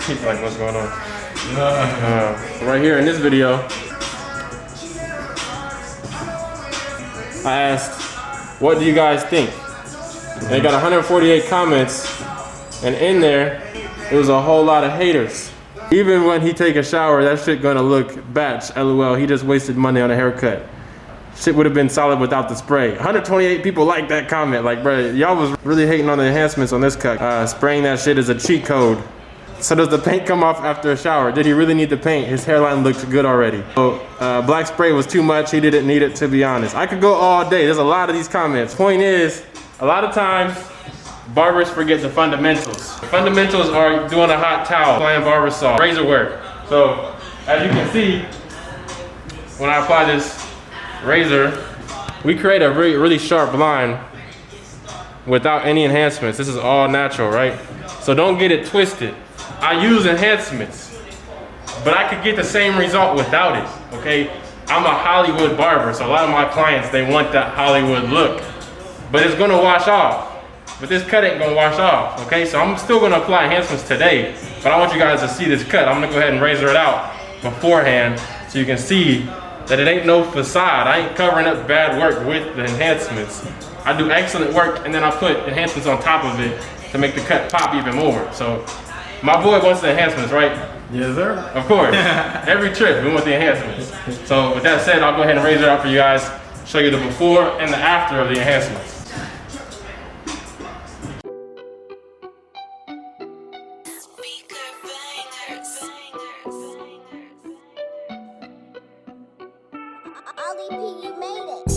He's like, what's going on? Right here in this video, I asked, what do you guys think? And it got 148 comments, and in there, it was a whole lot of haters. Even when he take a shower, that shit gonna look batch, LOL, he just wasted money on a haircut. Shit would have been solid without the spray. 128 people liked that comment. Like, bro, y'all was really hating on the enhancements on this cut. Spraying that shit is a cheat code. So does the paint come off after a shower? Did he really need the paint? His hairline looked good already. So black spray was too much. He didn't need it, to be honest. I could go all day. There's a lot of these comments. Point is, a lot of times, barbers forget the fundamentals. The fundamentals are doing a hot towel, applying barber saw, razor work. So, as you can see, when I apply this razor, we create a really sharp line without any enhancements. This is all natural, right? So don't get it twisted. I use enhancements, but I could get the same result without it, okay? I'm a Hollywood barber, so a lot of my clients, they want that Hollywood look, but it's gonna wash off. But this cut ain't gonna wash off, okay? So I'm still gonna apply enhancements today, but I want you guys to see this cut. I'm gonna go ahead and razor it out beforehand so you can see that it ain't no facade. I ain't covering up bad work with the enhancements. I do excellent work and then I put enhancements on top of it to make the cut pop even more. So my boy wants the enhancements, right? Yes, sir. Of course. Every trip, we want the enhancements. So with that said, I'll go ahead and razor it out for you guys, show you the before and the after of the enhancements. You made it.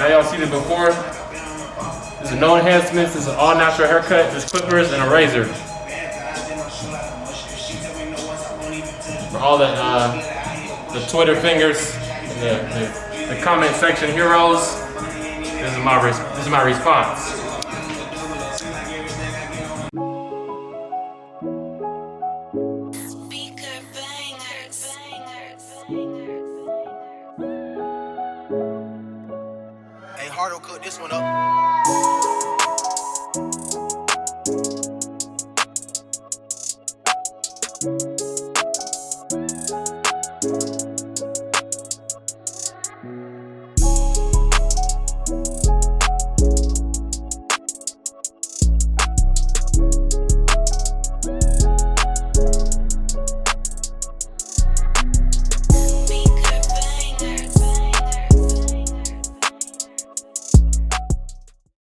Now y'all see the before. This is no enhancements. This is all natural haircut. Just clippers and a razor. For all the Twitter fingers, the comment section heroes. This is my response. Hey, Hardo cooked this one up.